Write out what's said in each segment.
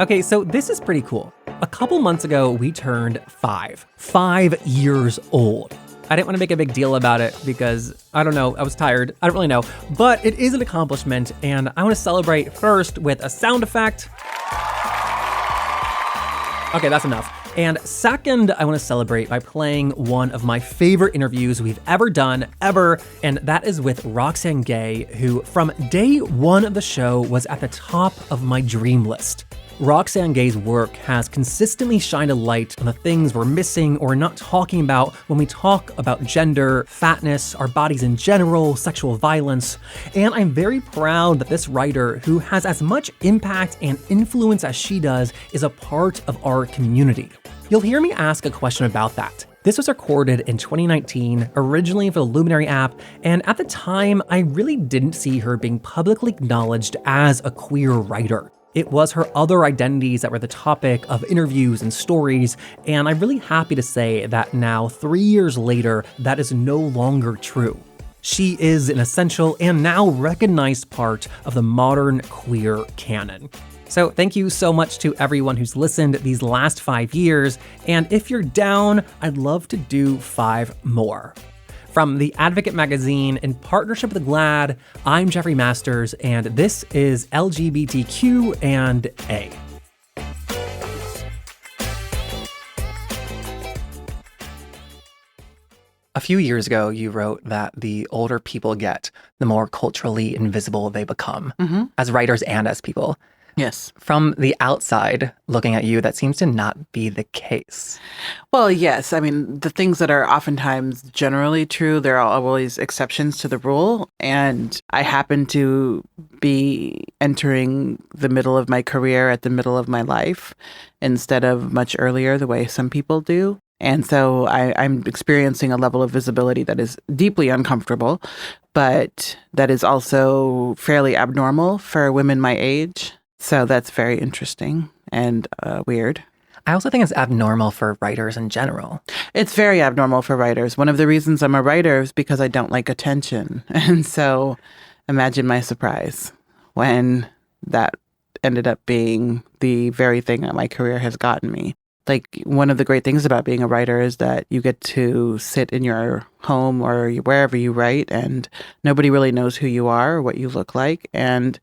Okay, so this is pretty cool. A couple months ago, we turned 5. 5 years old. I didn't want to make a big deal about it because, I don't know, I was tired. I don't really know. But it is an accomplishment, and I want to celebrate first with a sound effect. Okay, that's enough. And second, I want to celebrate by playing one of my favorite interviews we've ever done, ever, and that is with Roxane Gay, who from day one of the show was at the top of my dream list. Roxane Gay's work has consistently shined a light on the things we're missing or not talking about when we talk about gender, fatness, our bodies in general, sexual violence. And I'm very proud that this writer, who has as much impact and influence as she does, is a part of our community. You'll hear me ask a question about that. This was recorded in 2019, originally for the Luminary app, and at the time, I really didn't see her being publicly acknowledged as a queer writer. It was her other identities that were the topic of interviews and stories, and I'm really happy to say that now, 3 years later, that is no longer true. She is an essential and now recognized part of the modern queer canon. So thank you so much to everyone who's listened these last 5 years, and if you're down, I'd love to do 5 more. From The Advocate magazine, in partnership with GLAAD, I'm Jeffrey Masters, and this is LGBTQ&A. A few years ago, you wrote that the older people get, the more culturally invisible they become, as writers and as people. Yes. From the outside, looking at you, that seems to not be the case. Well, yes. I mean, the things that are oftentimes generally true, there are always exceptions to the rule. And I happen to be entering the middle of my career at the middle of my life instead of much earlier, the way some people do. And so I'm experiencing a level of visibility that is deeply uncomfortable, but that is also fairly abnormal for women my age. So that's very interesting and weird. I also think it's abnormal for writers in general. It's very abnormal for writers. One of the reasons I'm a writer is because I don't like attention. And so imagine my surprise when that ended up being the very thing that my career has gotten me. Like, one of the great things about being a writer is that you get to sit in your home or wherever you write, and nobody really knows who you are or what you look like. And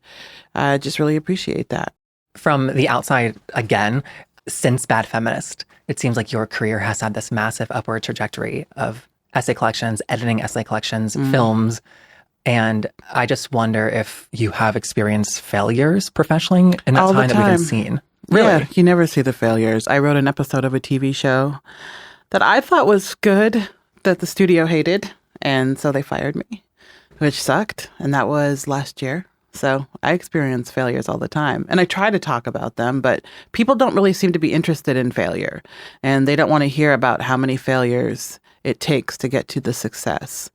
I just really appreciate that. From the outside, again, since Bad Feminist, it seems like your career has had this massive upward trajectory of essay collections, editing essay collections, films. And I just wonder if you have experienced failures professionally in that time that we can see. Really? Yeah, you never see the failures. I wrote an episode of a TV show that I thought was good, that the studio hated, and so they fired me, which sucked. And that was last year. So I experience failures all the time. And I try to talk about them, but people don't really seem to be interested in failure. And they don't want to hear about how many failures it takes to get to the success.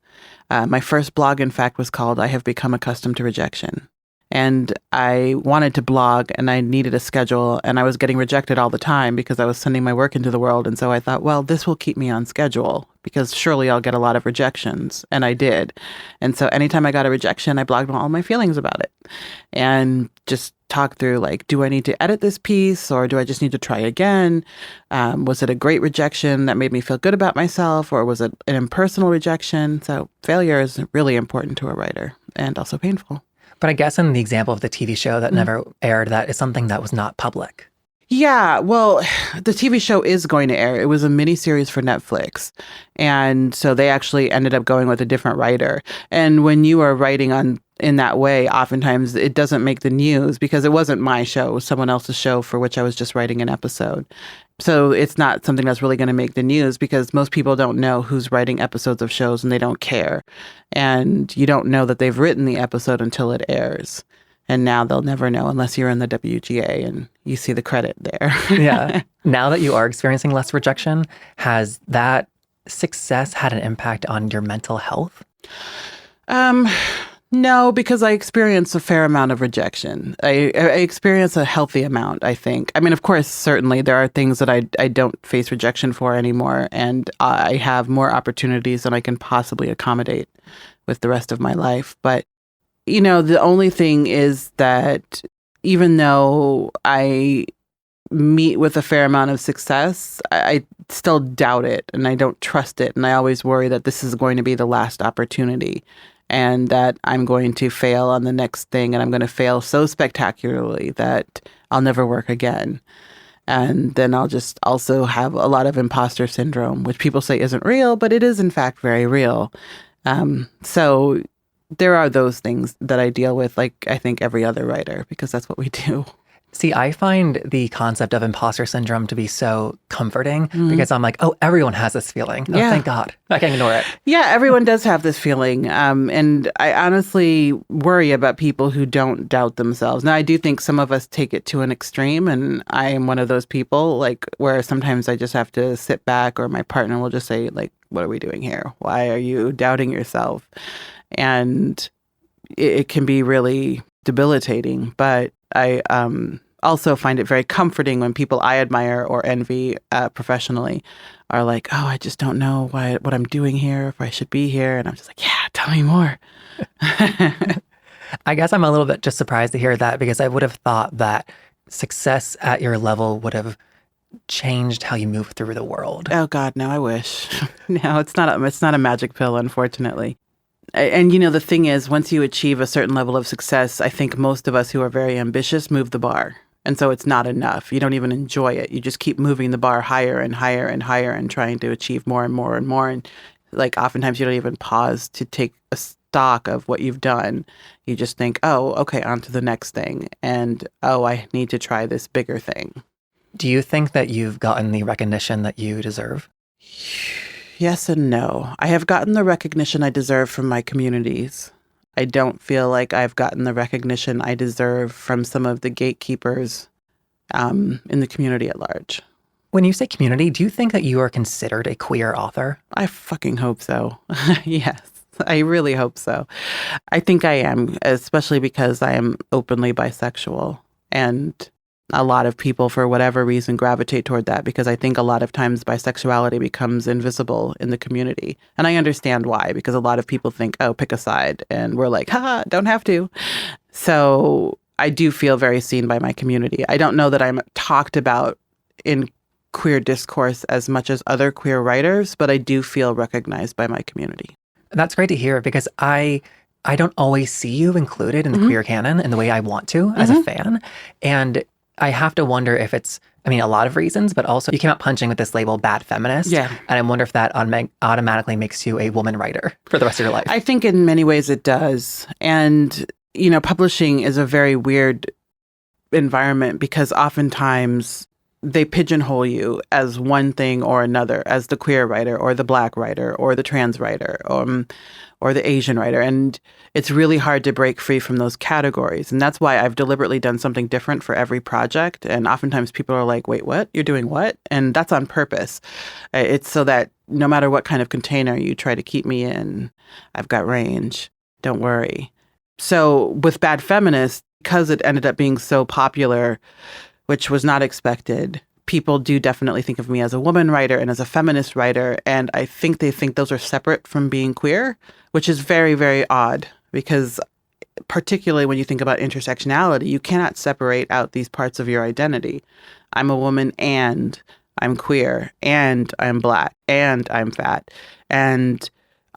My first blog, in fact, was called I Have Become Accustomed to Rejection. And I wanted to blog and I needed a schedule, and I was getting rejected all the time because I was sending my work into the world. And so I thought, well, this will keep me on schedule because surely I'll get a lot of rejections. And I did. And so anytime I got a rejection, I blogged all my feelings about it and just talked through, like, do I need to edit this piece or do I just need to try again? Was it a great rejection that made me feel good about myself, or was it an impersonal rejection? So failure is really important to a writer and also painful. But I guess in the example of the TV show that never aired, that is something that was not public. Yeah, well, the TV show is going to air. It was a miniseries for Netflix. And so they actually ended up going with a different writer. And when you are writing in that way, oftentimes it doesn't make the news because it wasn't my show. It was someone else's show for which I was just writing an episode. So it's not something that's really going to make the news because most people don't know who's writing episodes of shows and they don't care. And you don't know that they've written the episode until it airs. And now they'll never know unless you're in the WGA and you see the credit there. Yeah. Now that you are experiencing less rejection, has that success had an impact on your mental health? No, because I experience a fair amount of rejection. I experience a healthy amount, I think. I mean, of course, certainly there are things that I don't face rejection for anymore, and I have more opportunities than I can possibly accommodate with the rest of my life. But, you know, the only thing is that even though I meet with a fair amount of success, I still doubt it and I don't trust it. And I always worry that this is going to be the last opportunity and that I'm going to fail on the next thing and I'm going to fail so spectacularly that I'll never work again. And then I'll just also have a lot of imposter syndrome, which people say isn't real, but it is in fact very real. So there are those things that I deal with, like I think every other writer, because that's what we do. See, I find the concept of imposter syndrome to be so comforting because I'm like, oh, everyone has this feeling. Oh, thank God. I can ignore it. Yeah, everyone does have this feeling. And I honestly worry about people who don't doubt themselves. Now, I do think some of us take it to an extreme, and I am one of those people, like, where sometimes I just have to sit back, or my partner will just say, like, what are we doing here? Why are you doubting yourself? And it can be really debilitating, but I also find it very comforting when people I admire or envy professionally are like, oh, I just don't know what I'm doing here, if I should be here. And I'm just like, yeah, tell me more. I guess I'm a little bit just surprised to hear that because I would have thought that success at your level would have changed how you move through the world. Oh, God, no, I wish. No, it's not a magic pill, unfortunately. And, the thing is, once you achieve a certain level of success, I think most of us who are very ambitious move the bar. And so it's not enough. You don't even enjoy it. You just keep moving the bar higher and higher and higher and trying to achieve more and more and more. And like oftentimes you don't even pause to take a stock of what you've done. You just think, oh, okay, on to the next thing. And, oh, I need to try this bigger thing. Do you think that you've gotten the recognition that you deserve? Yes and no. I have gotten the recognition I deserve from my communities. I don't feel like I've gotten the recognition I deserve from some of the gatekeepers in the community at large. When you say community, do you think that you are considered a queer author? I fucking hope so. Yes, I really hope so. I think I am, especially because I am openly bisexual. And a lot of people, for whatever reason, gravitate toward that because I think a lot of times bisexuality becomes invisible in the community. And I understand why, because a lot of people think, oh, pick a side. And we're like, haha, don't have to. So I do feel very seen by my community. I don't know that I'm talked about in queer discourse as much as other queer writers, but I do feel recognized by my community. That's great to hear because I don't always see you included in the queer canon in the way I want to as a fan. And I have to wonder if it's, a lot of reasons, but also you came out punching with this label, bad feminist. Yeah. And I wonder if that automatically makes you a woman writer for the rest of your life. I think in many ways it does. And, publishing is a very weird environment because oftentimes they pigeonhole you as one thing or another, as the queer writer or the Black writer or the trans writer or the Asian writer. And it's really hard to break free from those categories. And that's why I've deliberately done something different for every project. And oftentimes people are like, wait, what? You're doing what? And that's on purpose. It's so that no matter what kind of container you try to keep me in, I've got range. Don't worry. So with Bad Feminist, because it ended up being so popular, which was not expected, people do definitely think of me as a woman writer and as a feminist writer. And I think they think those are separate from being queer, which is very, very odd because particularly when you think about intersectionality, you cannot separate out these parts of your identity. I'm a woman and I'm queer and I'm Black and I'm fat. And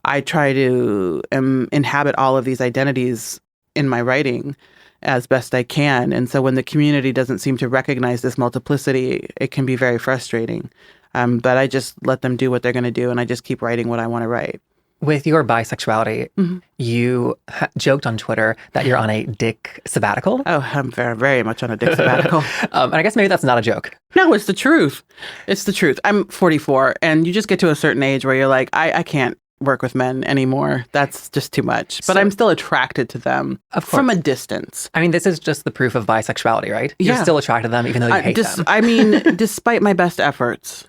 I try to inhabit all of these identities in my writing as best I can. And so when the community doesn't seem to recognize this multiplicity, it can be very frustrating. But I just let them do what they're going to do, and I just keep writing what I want to write. With your bisexuality, you joked on Twitter that you're on a dick sabbatical. Oh, I'm very, very much on a dick sabbatical. And I guess maybe that's not a joke. No, it's the truth. It's the truth. I'm 44, and you just get to a certain age where you're like, I can't work with men anymore. That's just too much. But I'm still attracted to them from a distance. This is just the proof of bisexuality, right? You're still attracted to them even though you hate them. Despite my best efforts,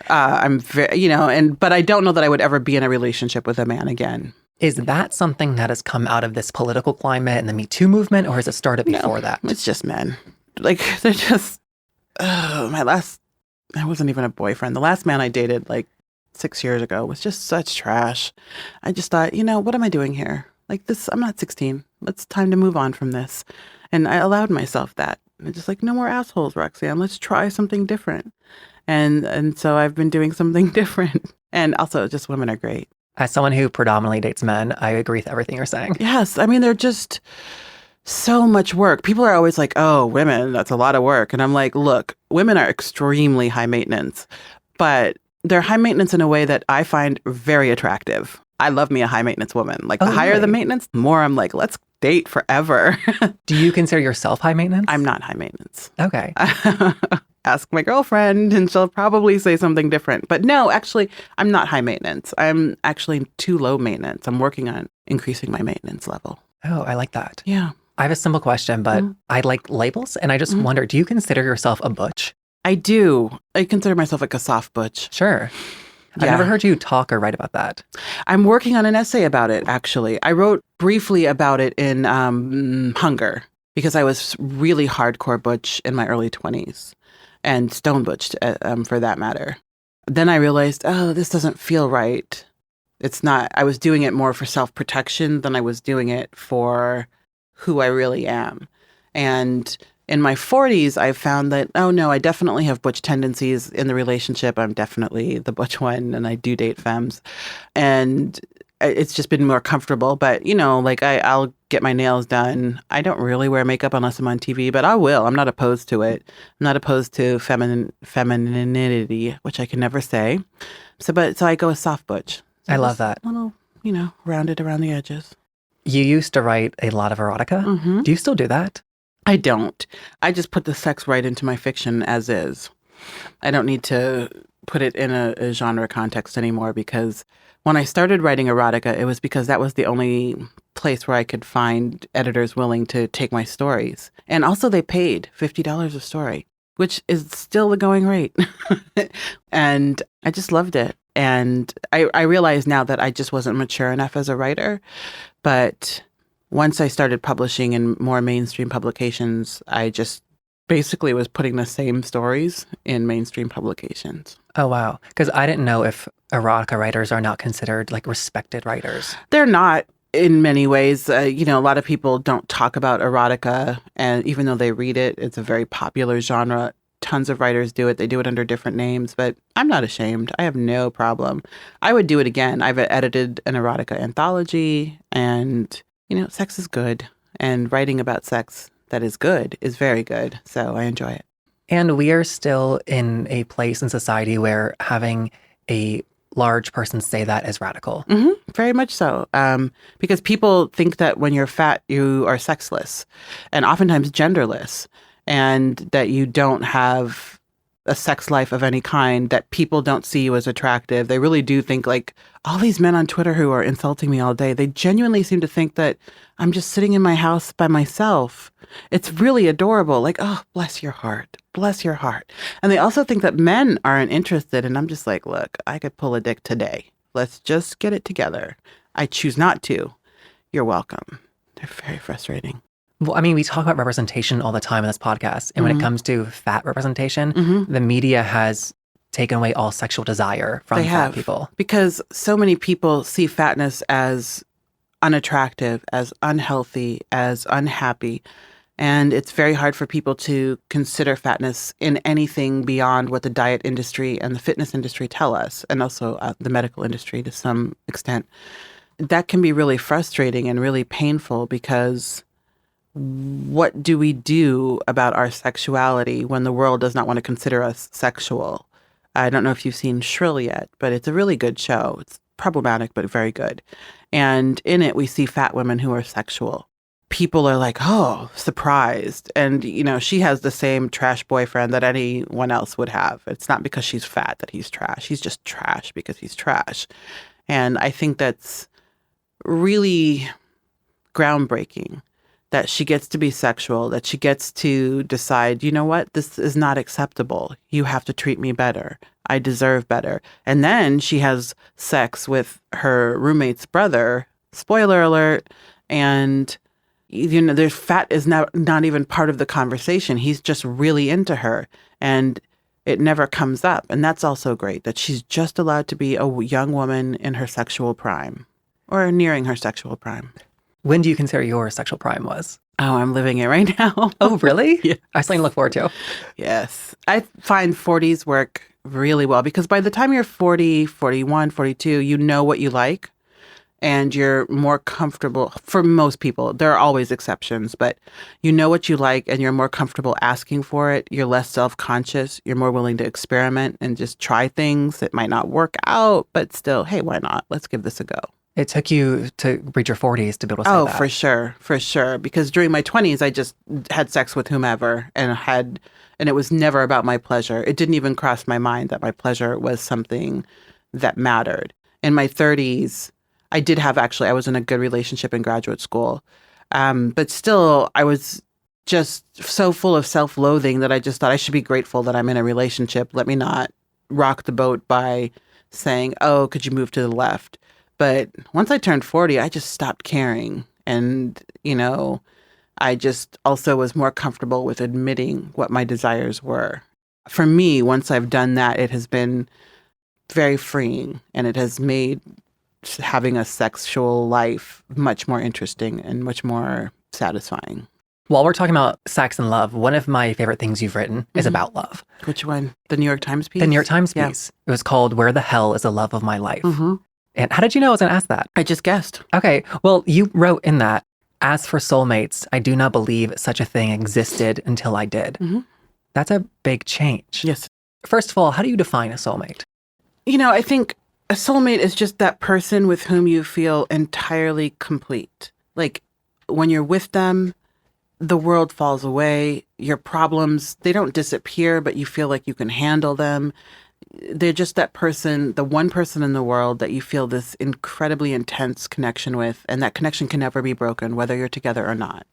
I'm very, but I don't know that I would ever be in a relationship with a man again. Is that something that has come out of this political climate and the Me Too movement, or has it started before that? It's just men. Like, they're just, I wasn't even a boyfriend. The last man I dated, 6 years ago was just such trash. I just thought, what am I doing here? Like this, I'm not 16. It's time to move on from this. And I allowed myself that. And just like, no more assholes, Roxanne. Let's try something different. And so I've been doing something different. And also, just women are great. As someone who predominantly dates men, I agree with everything you're saying. Yes. I mean, they're just so much work. People are always like, oh, women, that's a lot of work. And I'm like, look, women are extremely high maintenance, but they're high maintenance in a way that I find very attractive. I love me a high maintenance woman. Like the higher the maintenance, the more I'm like, let's date forever. Do you consider yourself high maintenance? I'm not high maintenance. Okay. Ask my girlfriend and she'll probably say something different. But no, actually, I'm not high maintenance. I'm actually too low maintenance. I'm working on increasing my maintenance level. Oh, I like that. Yeah. I have a simple question, but I like labels. And I just wonder, do you consider yourself a butch? I do. I consider myself like a soft butch. Sure. Yeah. I've never heard you talk or write about that. I'm working on an essay about it, actually. I wrote briefly about it in Hunger because I was really hardcore butch in my early 20s and stone butch for that matter. Then I realized, oh, this doesn't feel right. It's not. I was doing it more for self-protection than I was doing it for who I really am. And in my 40s, I found that, oh no, I definitely have butch tendencies in the relationship. I'm definitely the butch one, and I do date femmes. And it's just been more comfortable. But, you know, like I'll get my nails done. I don't really wear makeup unless I'm on TV, but I will. I'm not opposed to it. I'm not opposed to femininity, which I can never say. So I go with soft butch. So I love that. A little, rounded around the edges. You used to write a lot of erotica. Mm-hmm. Do you still do that? I don't. I just put the sex right into my fiction as is. I don't need to put it in a genre context anymore because when I started writing erotica, it was because that was the only place where I could find editors willing to take my stories. And also they paid $50 a story, which is still the going rate. And I just loved it. And I realize now that I just wasn't mature enough as a writer. But once I started publishing in more mainstream publications, I just basically was putting the same stories in mainstream publications. Oh, wow. Because I didn't know if erotica writers are not considered like respected writers. They're not in many ways. A lot of people don't talk about erotica. And even though they read it, it's a very popular genre. Tons of writers do it. They do it under different names, but I'm not ashamed. I have no problem. I would do it again. I've edited an erotica anthology and sex is good, and writing about sex that is good is very good. So I enjoy it. And we are still in a place in society where having a large person say that is radical. Mm-hmm, very much so. Because people think that when you're fat, you are sexless and oftentimes genderless, and that you don't have a sex life of any kind, that people don't see you as attractive. They really do think like all these men on Twitter who are insulting me all day, they genuinely seem to think that I'm just sitting in my house by myself. It's really adorable. Like, oh, bless your heart. Bless your heart. And they also think that men aren't interested. And I'm just like, look, I could pull a dick today. Let's just get it together. I choose not to. You're welcome. They're very frustrating. Well, I mean, we talk about representation all the time in this podcast. And when it comes to fat representation, the media has taken away all sexual desire from fat people. Because so many people see fatness as unattractive, as unhealthy, as unhappy. And it's very hard for people to consider fatness in anything beyond what the diet industry and the fitness industry tell us, and also the medical industry to some extent. That can be really frustrating and really painful because what do we do about our sexuality when the world does not want to consider us sexual? I don't know if you've seen Shrill yet, but it's a really good show. It's problematic, but very good. And in it, we see fat women who are sexual. People are like, oh, surprised. And, she has the same trash boyfriend that anyone else would have. It's not because she's fat that he's trash. He's just trash because he's trash. And I think that's really groundbreaking. That she gets to be sexual, that she gets to decide, you know what, this is not acceptable. You have to treat me better. I deserve better. And then she has sex with her roommate's brother, spoiler alert, and, there's fat is not even part of the conversation. He's just really into her, and it never comes up. And that's also great, that she's just allowed to be a young woman in her sexual prime, or nearing her sexual prime. When do you consider your sexual prime was? Oh, I'm living it right now. Oh, really? Yeah. I have something to look forward to. Yes. I find 40s work really well because by the time you're 40, 41, 42, you know what you like and you're more comfortable. For most people, there are always exceptions, but you know what you like and you're more comfortable asking for it. You're less self-conscious. You're more willing to experiment and just try things that might not work out, but still, hey, why not? Let's give this a go. It took you to reach your 40s to be able to say Oh, that. for sure. Because during my 20s, I just had sex with whomever and it was never about my pleasure. It didn't even cross my mind that my pleasure was something that mattered. In my 30s, I was in a good relationship in graduate school. But still, I was just so full of self-loathing that I just thought I should be grateful that I'm in a relationship. Let me not rock the boat by saying, oh, could you move to the left? But once I turned 40, I just stopped caring. And, I just also was more comfortable with admitting what my desires were. For me, once I've done that, it has been very freeing and it has made having a sexual life much more interesting and much more satisfying. While we're talking about sex and love, one of my favorite things you've written is about love. Which one? The New York Times piece? The New York Times Yeah. piece. It was called Where the Hell is the Love of My Life? Mm-hmm. And how did you know I was going to ask that? I just guessed. Okay. Well, you wrote in that, as for soulmates, I do not believe such a thing existed until I did. Mm-hmm. That's a big change. Yes. First of all, how do you define a soulmate? I think a soulmate is just that person with whom you feel entirely complete. Like when you're with them, the world falls away. Your problems, they don't disappear, but you feel like you can handle them. They're just that person, the one person in the world that you feel this incredibly intense connection with, and that connection can never be broken, whether you're together or not.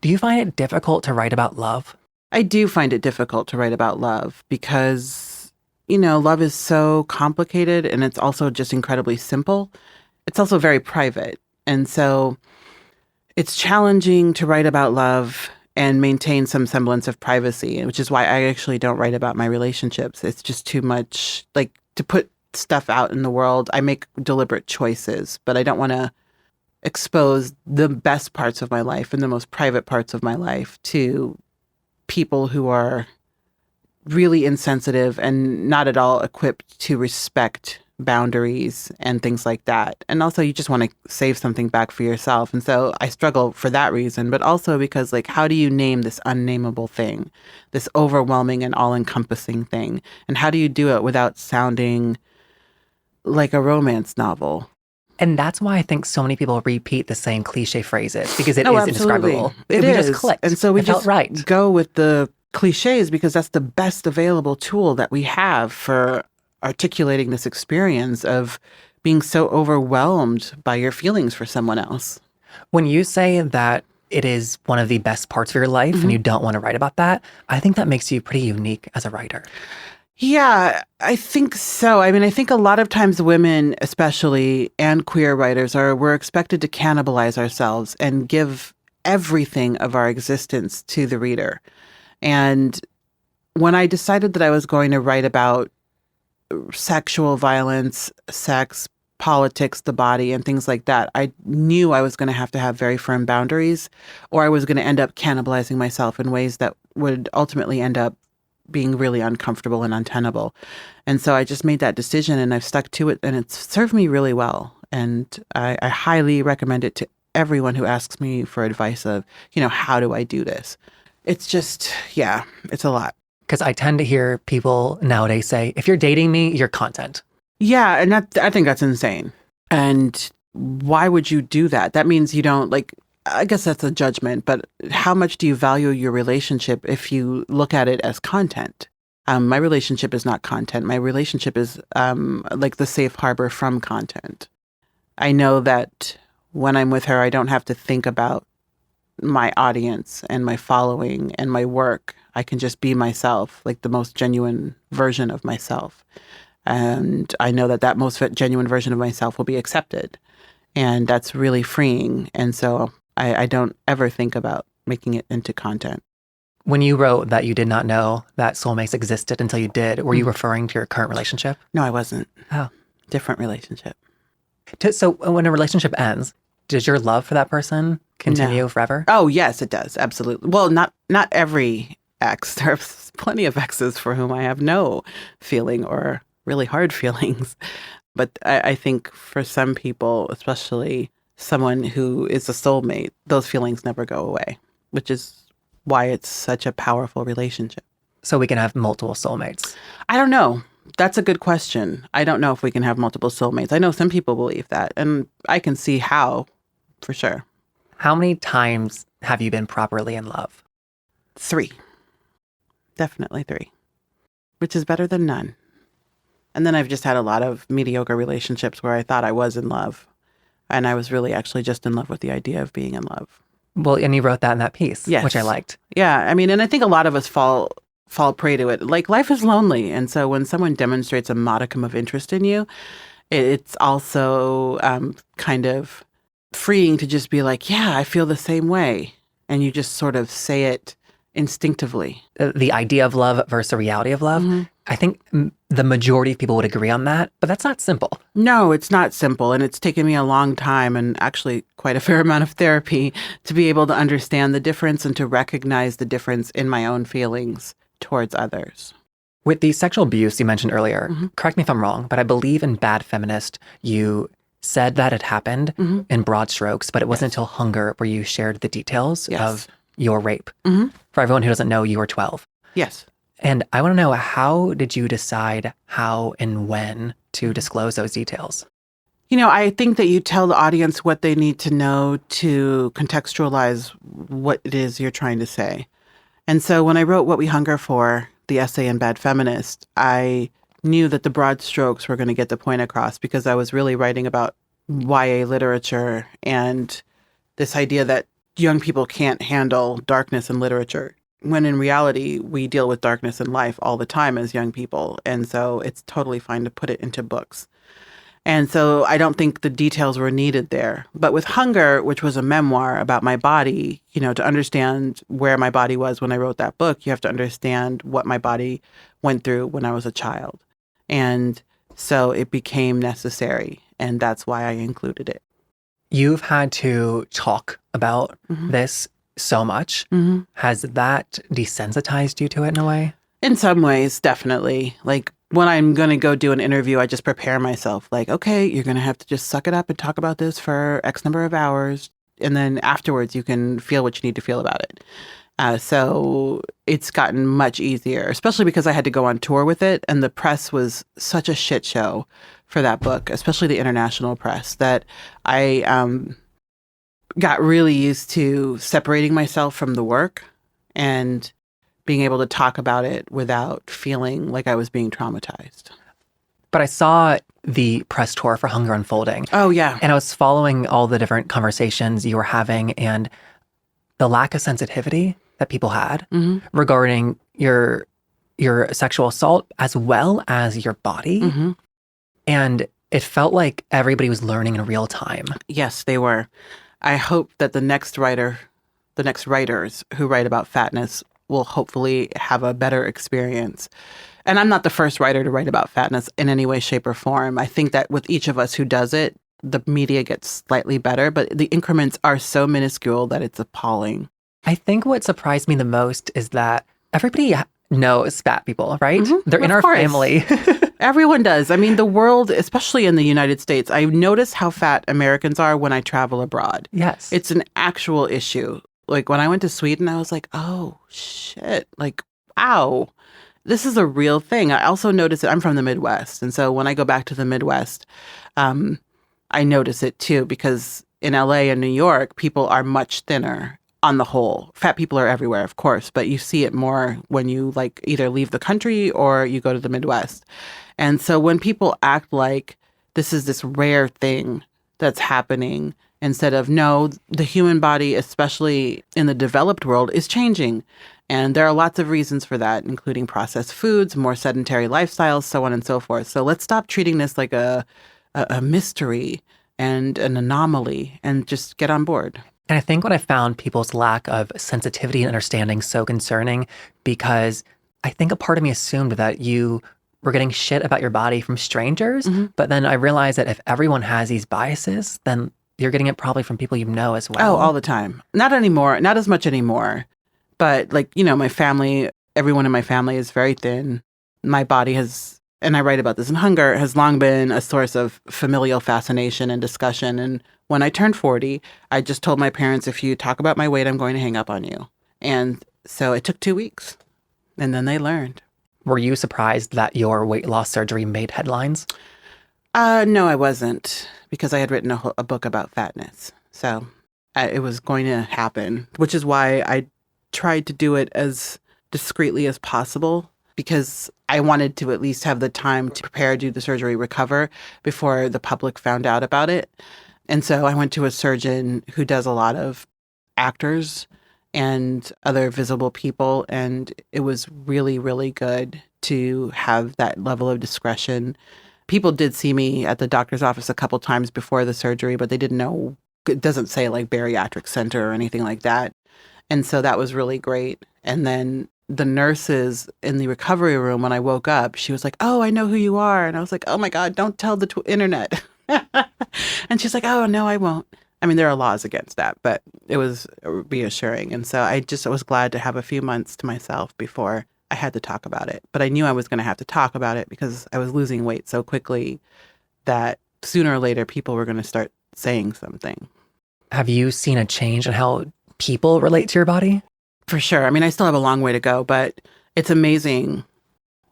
Do you find it difficult to write about love? I do find it difficult to write about love because, love is so complicated and it's also just incredibly simple. It's also very private. And so it's challenging to write about love and maintain some semblance of privacy, which is why I actually don't write about my relationships. It's just too much, like, to put stuff out in the world. I make deliberate choices, but I don't want to expose the best parts of my life and the most private parts of my life to people who are really insensitive and not at all equipped to respect boundaries and things like that. And also you just want to save something back for yourself. And so I struggle for that reason, but also because how do you name this unnameable thing, this overwhelming and all-encompassing thing? And how do you do it without sounding like a romance novel? And that's why I think so many people repeat the same cliche phrases, because it is Absolutely. indescribable. It we is. just clicked. And so we it felt just right. go with the cliches because that's the best available tool that we have for articulating this experience of being so overwhelmed by your feelings for someone else. When you say that it is one of the best parts of your life and you don't want to write about that, I think that makes you pretty unique as a writer. Yeah, I think so. I mean, I think a lot of times women, especially, and queer writers we're expected to cannibalize ourselves and give everything of our existence to the reader. And when I decided that I was going to write about sexual violence, sex, politics, the body, and things like that, I knew I was going to have very firm boundaries, or I was going to end up cannibalizing myself in ways that would ultimately end up being really uncomfortable and untenable. And so I just made that decision and I've stuck to it and it's served me really well. And I highly recommend it to everyone who asks me for advice of, how do I do this? It's just, it's a lot. Because I tend to hear people nowadays say, if you're dating me, you're content. Yeah, and I think that's insane. And why would you do that? That means you don't, I guess that's a judgment, but how much do you value your relationship if you look at it as content? My relationship is not content. My relationship is like the safe harbor from content. I know that when I'm with her, I don't have to think about my audience and my following and my work. I can just be myself, like the most genuine version of myself. And I know that most genuine version of myself will be accepted. And that's really freeing. And so I don't ever think about making it into content. When you wrote that you did not know that soulmates existed until you did, were you referring to your current relationship? No, I wasn't. Oh. Different relationship. So when a relationship ends, does your love for that person continue forever? Oh, yes, it does. Absolutely. Well, not every ex. There's plenty of exes for whom I have no feeling or really hard feelings. But I think for some people, especially someone who is a soulmate, those feelings never go away, which is why it's such a powerful relationship. So we can have multiple soulmates? I don't know. That's a good question. I don't know if we can have multiple soulmates. I know some people believe that, and I can see how, for sure. How many times have you been properly in love? 3. Definitely 3, which is better than none. And then I've just had a lot of mediocre relationships where I thought I was in love, and I was really actually just in love with the idea of being in love. Well, and you wrote that in that piece, Yes. which I liked. Yeah, I mean, and I think a lot of us fall prey to it. Like, life is lonely, and so when someone demonstrates a modicum of interest in you, it's also kind of freeing to just be like, yeah, I feel the same way. And you just sort of say it instinctively. The idea of love versus the reality of love. Mm-hmm. I think the majority of people would agree on that, but that's not simple. No, it's not simple. And it's taken me a long time and actually quite a fair amount of therapy to be able to understand the difference and to recognize the difference in my own feelings towards others. With the sexual abuse you mentioned earlier, Mm-hmm. correct me if I'm wrong, but I believe in Bad Feminist, you said that it happened Mm-hmm. in broad strokes, but it wasn't until Hunger where you shared the details Yes. of your rape. Mm-hmm. For everyone who doesn't know, you were 12. Yes. And I want to know, how did you decide how and when to disclose those details? You know, I think that you tell the audience what they need to know to contextualize what it is you're trying to say. And so when I wrote What We Hunger For, the essay in Bad Feminist, I knew that the broad strokes were going to get the point across because I was really writing about YA literature and this idea that young people can't handle darkness in literature, when in reality, we deal with darkness in life all the time as young people. And so it's totally fine to put it into books. And so I don't think the details were needed there. But with Hunger, which was a memoir about my body, you know, to understand where my body was when I wrote that book, you have to understand what my body went through when I was a child. And so it became necessary. And that's why I included it. You've had to talk about Mm-hmm. this so much. Mm-hmm. Has that desensitized you to it in a way? In some ways, definitely. Like, when I'm going to go do an interview, I just prepare myself. Like, okay, you're going to have to just suck it up and talk about this for X number of hours. And then afterwards, you can feel what you need to feel about it. So it's gotten much easier, especially because I had to go on tour with it. And the press was such a shit show for that book, especially the international press, that I got really used to separating myself from the work and being able to talk about it without feeling like I was being traumatized. But I saw the press tour for Hunger unfolding. Oh, yeah. And I was following all the different conversations you were having and the lack of sensitivity that people had Mm-hmm. regarding your sexual assault as well as your body. Mm-hmm. And it felt like everybody was learning in real time. Yes, they were. I hope that the next writers who write about fatness will hopefully have a better experience. And I'm not the first writer to write about fatness in any way, shape, or form. I think that with each of us who does it, the media gets slightly better, but the increments are so minuscule that it's appalling. I think what surprised me the most is that everybody knows fat people, right? Mm-hmm. They're in Of our course. family. Everyone does. I mean, the world, especially in the United States, I notice how fat Americans are when I travel abroad. Yes. It's an actual issue. Like, when I went to Sweden, I was like, oh, shit. Like, wow, this is a real thing. I also notice it. I'm from the Midwest. And so when I go back to the Midwest, I notice it too, because in LA and New York, people are much thinner on the whole. Fat people are everywhere, of course, but you see it more when you like either leave the country or you go to the Midwest. And so when people act like this is this rare thing that's happening, instead of, no, the human body, especially in the developed world, is changing. And there are lots of reasons for that, including processed foods, more sedentary lifestyles, so on and so forth. So let's stop treating this like a mystery and an anomaly and just get on board. And I think what I found people's lack of sensitivity and understanding so concerning, because I think a part of me assumed that you were getting shit about your body from strangers. Mm-hmm. But then I realized that if everyone has these biases, then You're getting it probably from people you know as Oh, well. all the time. Not anymore. Not as much anymore. But like, my family, everyone in my family is very thin. My body has, and I write about this in Hunger, has long been a source of familial fascination and discussion. And when I turned 40, I just told my parents, if you talk about my weight, I'm going to hang up on you. And so it took 2 weeks. And then they learned. Were you surprised that your weight loss surgery made headlines? No, I wasn't, because I had written a book about fatness. So it was going to happen, which is why I tried to do it as discreetly as possible, because I wanted to at least have the time to prepare, do the surgery, recover before the public found out about it. And so I went to a surgeon who does a lot of actors and other visible people. And it was really, really good to have that level of discretion. People did see me at the doctor's office a couple times before the surgery, but they didn't know. It doesn't say like bariatric center or anything like that. And so that was really great. And then the nurses in the recovery room, when I woke up, she was like, "Oh, I know who you are." And I was like, "Oh my God, don't tell the internet." And she's like, "Oh, no, I won't." I mean, there are laws against that, but it was reassuring. And so I was glad to have a few months to myself before I had to talk about it. But I knew I was going to have to talk about it because I was losing weight so quickly that sooner or later people were going to start saying something. Have you seen a change in how people relate to your body? For sure. I mean, I still have a long way to go, but it's amazing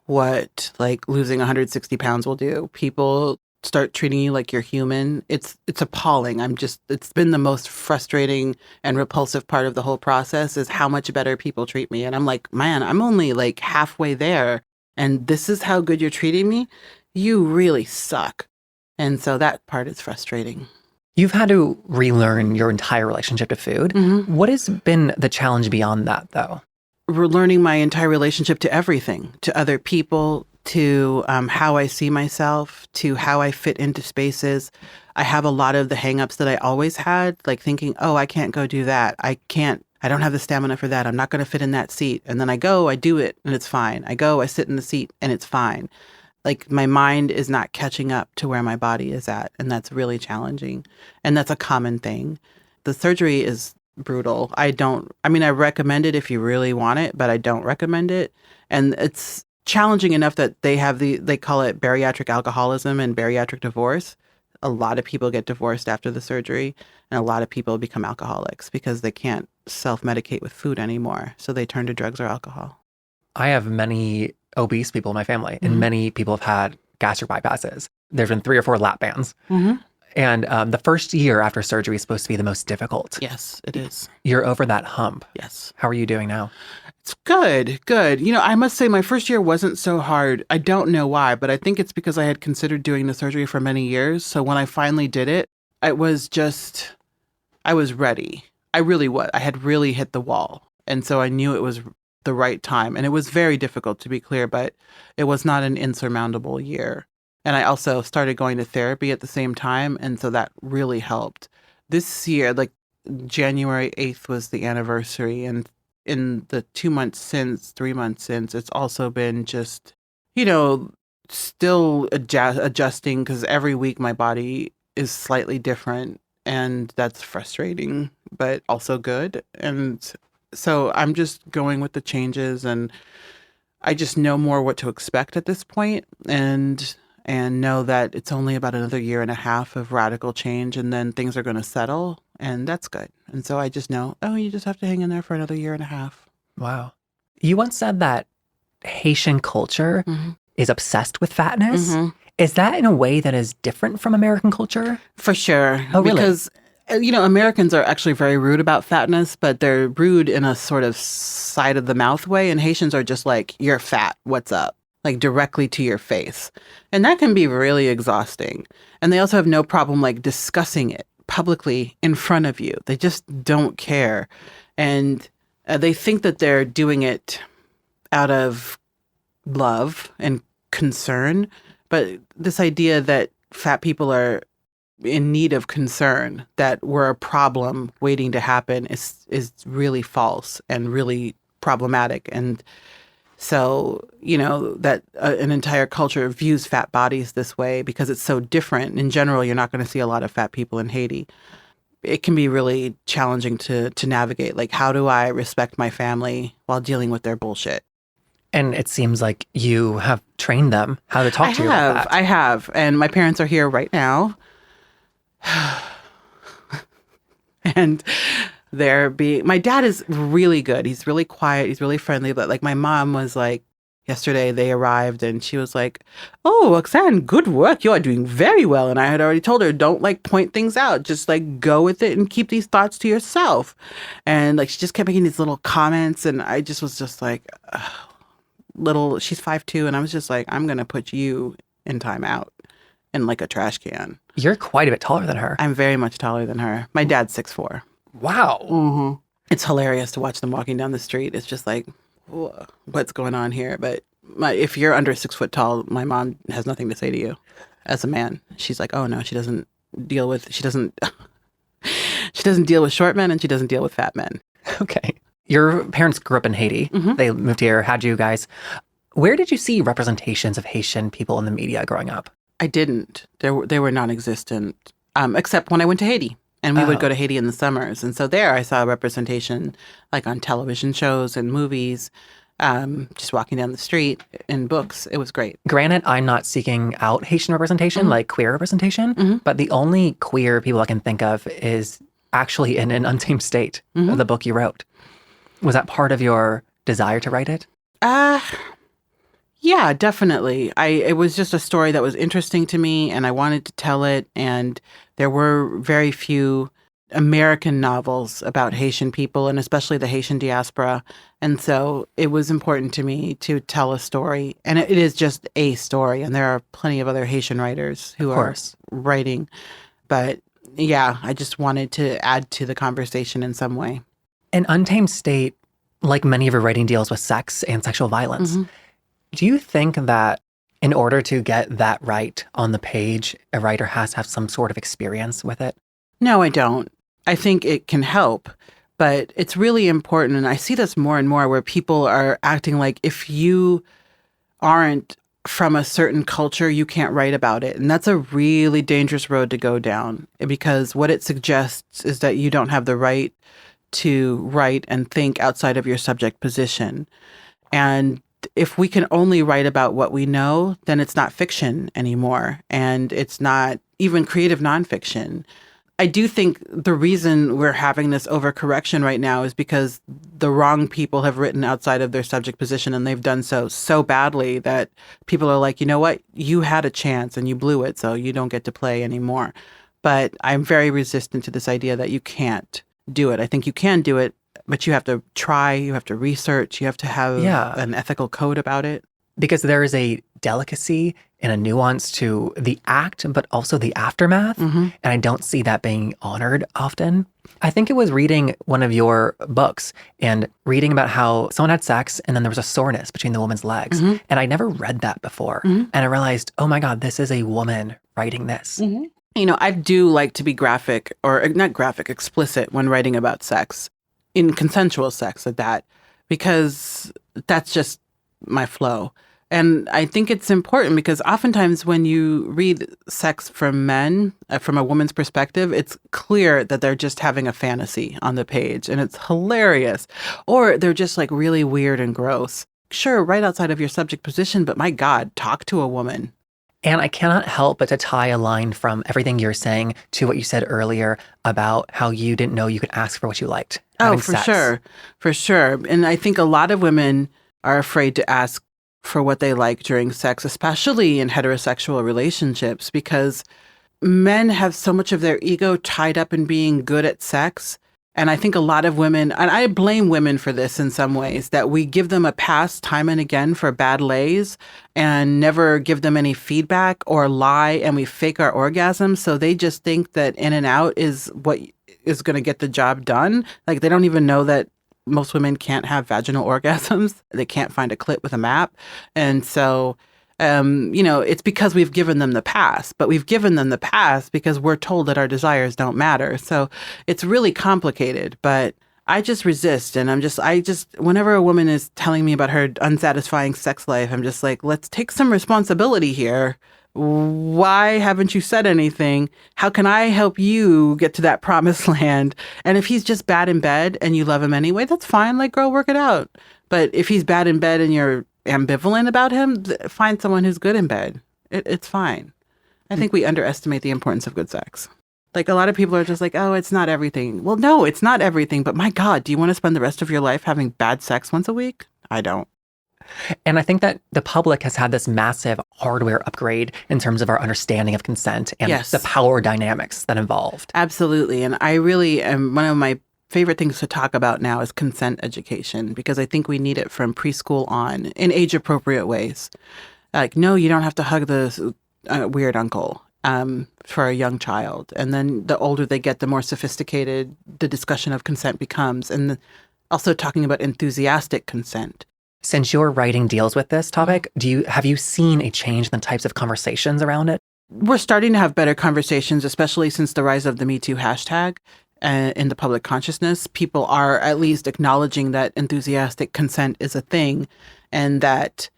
what like losing 160 pounds will do. People start treating you like you're human. It's appalling. It's been the most frustrating and repulsive part of the whole process is how much better people treat me. And I'm like, man, I'm only like halfway there. And this is how good you're treating me? You really suck. And so that part is frustrating. You've had to relearn your entire relationship to food. Mm-hmm. What has been the challenge beyond that, though? Learning my entire relationship to everything, to other people, to how I see myself, to how I fit into spaces. I have a lot of the hangups that I always had, like thinking, oh, I can't go do that. I don't have the stamina for that. I'm not going to fit in that seat. And then I go, I do it, and it's fine. I go, I sit in the seat, and it's fine. Like my mind is not catching up to where my body is at. And that's really challenging. And that's a common thing. The surgery is brutal. I recommend it if you really want it, but I don't recommend it. And it's challenging enough that they call it bariatric alcoholism and bariatric divorce. A lot of people get divorced after the surgery, and a lot of people become alcoholics because they can't self-medicate with food anymore. So they turn to drugs or alcohol. I have many obese people in my family, and many people have had gastric bypasses. There's been 3 or 4 lap bands. Mm-hmm. And the first year after surgery is supposed to be the most difficult. Yes, it is. You're over that hump. Yes. How are you doing now? It's good. I must say my first year wasn't so hard. I don't know why, but I think it's because I had considered doing the surgery for many years. So when I finally did it, I was ready. I really was. I had really hit the wall. And so I knew it was the right time. And it was very difficult, to be clear, but it was not an insurmountable year. And I also started going to therapy at the same time. And so that really helped. This year, like January 8th was the anniversary. And in the 2 months since, 3 months since, it's also been just, still adjusting because every week my body is slightly different. And that's frustrating, but also good. And so I'm just going with the changes, and I just know more what to expect at this point, and know that it's only about another year and a half of radical change, and then things are going to settle, and that's good. And so I just know, you just have to hang in there for another year and a half. Wow. You once said that Haitian culture is obsessed with fatness. Mm-hmm. Is that in a way that is different from American culture? For sure. Oh, really? Because Americans are actually very rude about fatness, but they're rude in a sort of side of the mouth way. And Haitians are just like, you're fat, what's up? Like directly to your face. And that can be really exhausting. And they also have no problem like discussing it publicly in front of you. They just don't care. And they think that they're doing it out of love and concern. But this idea that fat people are in need of concern, that we're a problem waiting to happen, is really false and really problematic. And So, that an entire culture views fat bodies this way because it's so different. In general, you're not going to see a lot of fat people in Haiti. It can be really challenging to navigate. Like, how do I respect my family while dealing with their bullshit? And it seems like you have trained them how to talk to you about that. I have. And my parents are here right now. And my dad is really good. He's really quiet. He's really friendly. But like my mom was like, yesterday they arrived and she was like, "Oh, Roxane, good work. You are doing very well." And I had already told her, don't like point things out. Just like go with it and keep these thoughts to yourself. And like she just kept making these little comments. And I just was just like, she's 5'2", and I was just like, I'm going to put you in timeout in like a trash can. You're quite a bit taller than her. I'm very much taller than her. My dad's 6'4". Wow. Mm-hmm. It's hilarious to watch them walking down the street. It's just like, what's going on here? But if you're under 6 foot tall, my mom has nothing to say to you as a man. She's like, oh no, she doesn't deal with short men and she doesn't deal with fat men. Okay. Your parents grew up in Haiti. Mm-hmm. They moved here, had you guys. Where did you see representations of Haitian people in the media growing up? I didn't. They were non-existent, except when I went to Haiti. And we would go to Haiti in the summers. And so there I saw representation like on television shows and movies, just walking down the street, in books. It was great. Granted, I'm not seeking out Haitian representation, like queer representation, but the only queer people I can think of is actually in An Untamed State, the book you wrote. Was that part of your desire to write it? Yeah, definitely. It was just a story that was interesting to me and I wanted to tell it. And there were very few American novels about Haitian people and especially the Haitian diaspora. And so it was important to me to tell a story. And it is just a story. And there are plenty of other Haitian writers who are writing. But yeah, I just wanted to add to the conversation in some way. An Untamed State, like many of your writing, deals with sex and sexual violence. Do you think that in order to get that right on the page, a writer has to have some sort of experience with it? No, I don't. I think it can help, but it's really important. And I see this more and more where people are acting like if you aren't from a certain culture, you can't write about it. And that's a really dangerous road to go down because what it suggests is that you don't have the right to write and think outside of your subject position. And if we can only write about what we know, then it's not fiction anymore. And it's not even creative nonfiction. I do think the reason we're having this overcorrection right now is because the wrong people have written outside of their subject position and they've done so badly that people are like, you know what, you had a chance and you blew it, so you don't get to play anymore. But I'm very resistant to this idea that you can't do it. I think you can do it, but you have to try, you have to research, you have to have an ethical code about it. Because there is a delicacy and a nuance to the act, but also the aftermath. And I don't see that being honored often. I think it was reading one of your books and reading about how someone had sex and then there was a soreness between the woman's legs. And I never read that before. And I realized, oh my God, this is a woman writing this. You know, I do like to be graphic, or not graphic, explicit when writing about sex, in consensual sex at that, because that's just my flow. And I think it's important because oftentimes when you read sex from men, from a woman's perspective, it's clear that they're just having a fantasy on the page and it's hilarious. Or they're just like really weird and gross. Sure, right outside of your subject position, but my God, talk to a woman. And I cannot help but to tie a line from everything you're saying to what you said earlier about how you didn't know you could ask for what you liked. Oh, for sure. For sure. And I think a lot of women are afraid to ask for what they like during sex, especially in heterosexual relationships, because men have so much of their ego tied up in being good at sex. And I think a lot of women, and I blame women for this in some ways, that we give them a pass time and again for bad lays and never give them any feedback or lie, and we fake our orgasms. So they just think that in and out is what is going to get the job done. Like they don't even know that most women can't have vaginal orgasms. They can't find a clit with a map. And so, it's because we've given them the pass, but we've given them the pass because we're told that our desires don't matter. So it's really complicated, but I just resist. And whenever a woman is telling me about her unsatisfying sex life, I'm just like, let's take some responsibility here. Why haven't you said anything? How can I help you get to that promised land? And if he's just bad in bed and you love him anyway, that's fine. Like, girl, work it out. But if he's bad in bed and you're ambivalent about him, find someone who's good in bed. It's fine. I think we underestimate the importance of good sex. Like, a lot of people are just like, oh, it's not everything. Well, no, it's not everything. But my God, do you want to spend the rest of your life having bad sex once a week? I don't. And I think that the public has had this massive hardware upgrade in terms of our understanding of consent and the power dynamics that involved. Absolutely. And I really am, one of my favorite things to talk about now is consent education, because I think we need it from preschool on in age-appropriate ways. Like, no, you don't have to hug the weird uncle for a young child. And then the older they get, the more sophisticated the discussion of consent becomes. And also talking about enthusiastic consent. Since your writing deals with this topic, have you seen a change in the types of conversations around it? We're starting to have better conversations, especially since the rise of the Me Too hashtag in the public consciousness. People are at least acknowledging that enthusiastic consent is a thing, and that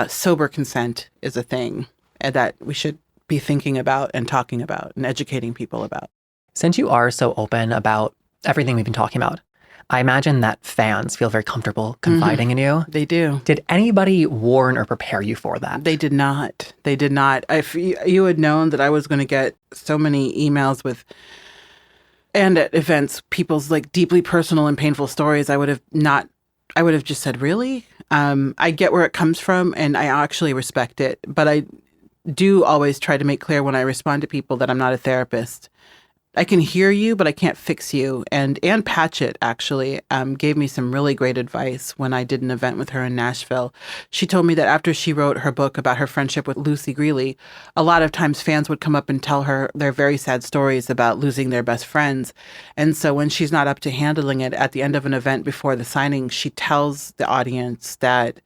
sober consent is a thing, and that we should be thinking about and talking about and educating people about. Since you are so open about everything we've been talking about, I imagine that fans feel very comfortable confiding in you. They do. Did anybody warn or prepare you for that? They did not. They did not. If you had known that I was going to get so many emails and at events, people's like deeply personal and painful stories, I would have just said, really? I get where it comes from, and I actually respect it. But I do always try to make clear when I respond to people that I'm not a therapist. I can hear you, but I can't fix you. And Ann Patchett actually gave me some really great advice when I did an event with her in Nashville. She told me that after she wrote her book about her friendship with Lucy Greeley, a lot of times fans would come up and tell her their very sad stories about losing their best friends. And so when she's not up to handling it, at the end of an event before the signing, she tells the audience that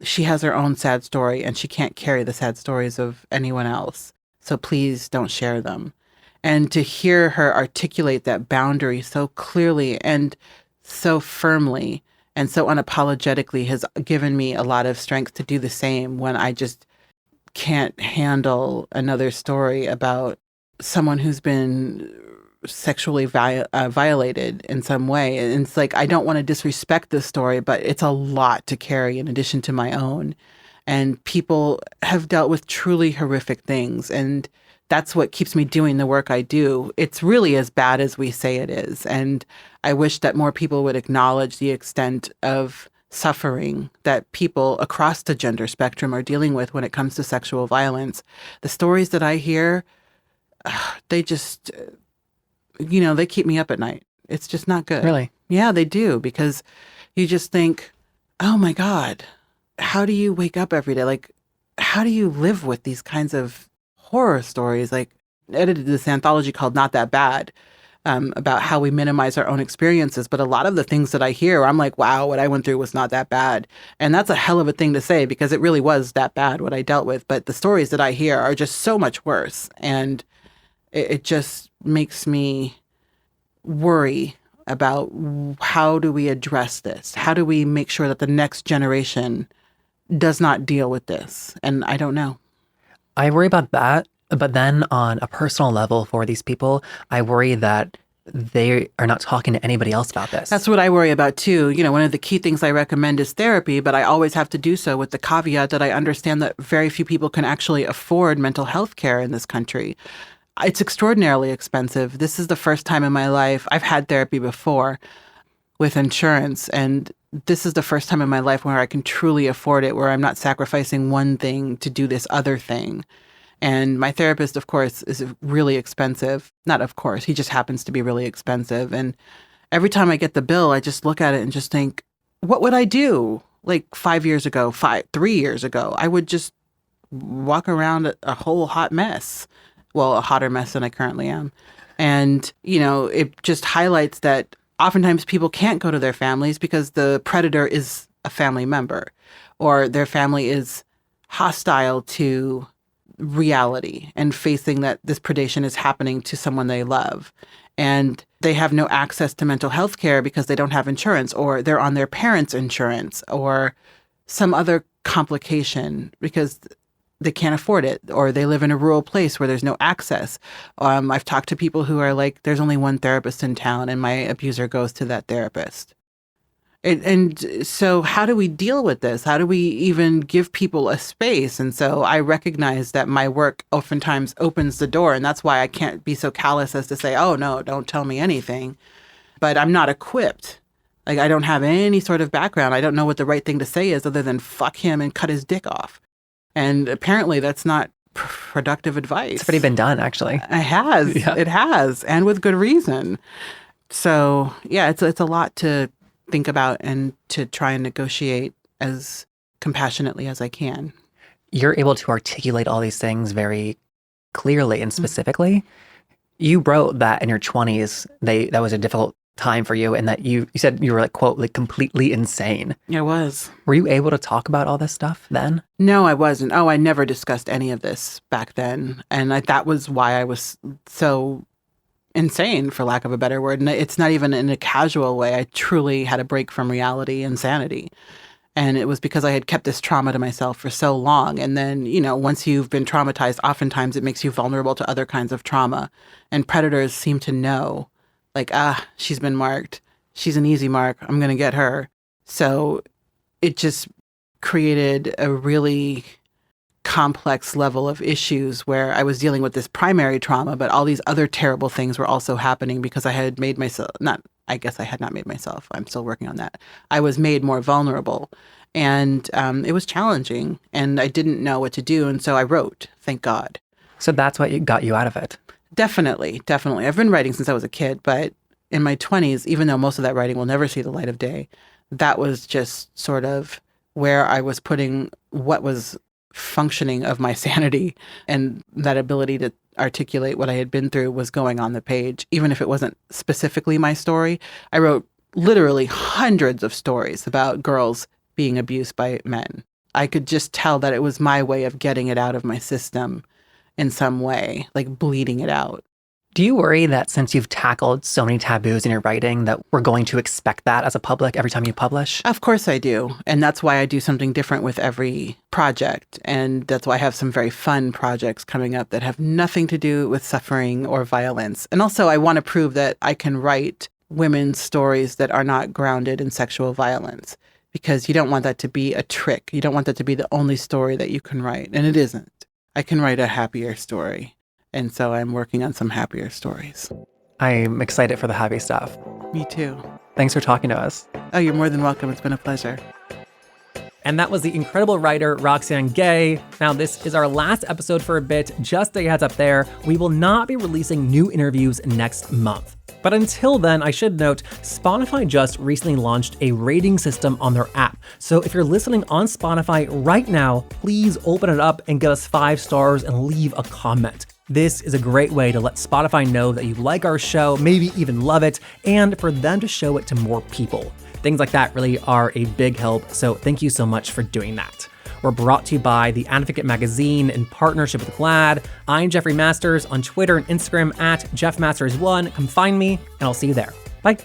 she has her own sad story and she can't carry the sad stories of anyone else. So please don't share them. And to hear her articulate that boundary so clearly and so firmly and so unapologetically has given me a lot of strength to do the same when I just can't handle another story about someone who's been sexually violated in some way. And it's like, I don't want to disrespect this story, but it's a lot to carry in addition to my own. And people have dealt with truly horrific things. And that's what keeps me doing the work I do. It's really as bad as we say it is. And I wish that more people would acknowledge the extent of suffering that people across the gender spectrum are dealing with when it comes to sexual violence. The stories that I hear, they just, they keep me up at night. It's just not good. Really? Yeah, they do. Because you just think, oh my God, how do you wake up every day? Like, how do you live with these kinds of horror stories? Like, I edited this anthology called Not That Bad, about how we minimize our own experiences. But a lot of the things that I hear, I'm like, wow, what I went through was not that bad. And that's a hell of a thing to say, because it really was that bad, what I dealt with. But the stories that I hear are just so much worse. And it just makes me worry about how do we address this? How do we make sure that the next generation does not deal with this? And I don't know. I worry about that, but then on a personal level for these people, I worry that they are not talking to anybody else about this. That's what I worry about too. One of the key things I recommend is therapy, but I always have to do so with the caveat that I understand that very few people can actually afford mental health care in this country. It's extraordinarily expensive. This is the first time in my life. I've had therapy before with insurance, and this is the first time in my life where I can truly afford it, where I'm not sacrificing one thing to do this other thing. And my therapist, of course, is really expensive. Not of course, he just happens to be really expensive. And every time I get the bill, I just look at it and just think, what would I do? Like 3 years ago, I would just walk around a whole hot mess. Well, a hotter mess than I currently am. And, it just highlights that oftentimes people can't go to their families because the predator is a family member, or their family is hostile to reality and facing that this predation is happening to someone they love. and they have no access to mental health care because they don't have insurance, or they're on their parents' insurance, or some other complication because they can't afford it, or they live in a rural place where there's no access. I've talked to people who are like, there's only one therapist in town and my abuser goes to that therapist. And so how do we deal with this? How do we even give people a space? And so I recognize that my work oftentimes opens the door, and that's why I can't be so callous as to say, oh, no, don't tell me anything. But I'm not equipped. Like, I don't have any sort of background. I don't know what the right thing to say is other than fuck him and cut his dick off. And apparently that's not productive advice. It's already been done, actually. It has. Yeah. It has. And with good reason. So, yeah, it's a lot to think about and to try and negotiate as compassionately as I can. You're able to articulate all these things very clearly and specifically. You wrote that in your 20s, that was a difficult time for you, and that you said you were like, quote, like completely insane. I was. Were you able to talk about all this stuff then? No, I wasn't. Oh, I never discussed any of this back then. And that was why I was so insane, for lack of a better word. And it's not even in a casual way. I truly had a break from reality, insanity. And it was because I had kept this trauma to myself for so long. And then, once you've been traumatized, oftentimes it makes you vulnerable to other kinds of trauma. And predators seem to know, like, she's been marked. She's an easy mark. I'm going to get her. So it just created a really complex level of issues where I was dealing with this primary trauma, but all these other terrible things were also happening because I had made myself, I guess I had not made myself. I'm still working on that. I was made more vulnerable, and it was challenging, and I didn't know what to do. And so I wrote, thank God. So that's what got you out of it. Definitely. I've been writing since I was a kid, but in my 20s, even though most of that writing will never see the light of day, that was just sort of where I was putting what was functioning of my sanity, and that ability to articulate what I had been through was going on the page, even if it wasn't specifically my story. I wrote literally hundreds of stories about girls being abused by men. I could just tell that it was my way of getting it out of my system in some way, like bleeding it out. Do you worry that since you've tackled so many taboos in your writing that we're going to expect that as a public every time you publish? Of course I do. And that's why I do something different with every project. And that's why I have some very fun projects coming up that have nothing to do with suffering or violence. And also I want to prove that I can write women's stories that are not grounded in sexual violence, because you don't want that to be a trick. You don't want that to be the only story that you can write. And it isn't. I can write a happier story. And so I'm working on some happier stories. I'm excited for the happy stuff. Me too. Thanks for talking to us. Oh, you're more than welcome. It's been a pleasure. And that was the incredible writer, Roxane Gay. Now, this is our last episode for a bit. Just a heads up there, we will not be releasing new interviews next month. But until then, I should note, Spotify just recently launched a rating system on their app. So if you're listening on Spotify right now, please open it up and give us 5 stars and leave a comment. This is a great way to let Spotify know that you like our show, maybe even love it, and for them to show it to more people. Things like that really are a big help, so thank you so much for doing that. We're brought to you by The Advocate Magazine in partnership with GLAAD. I'm Jeffrey Masters on Twitter and Instagram at JeffMasters1. Come find me, and I'll see you there. Bye.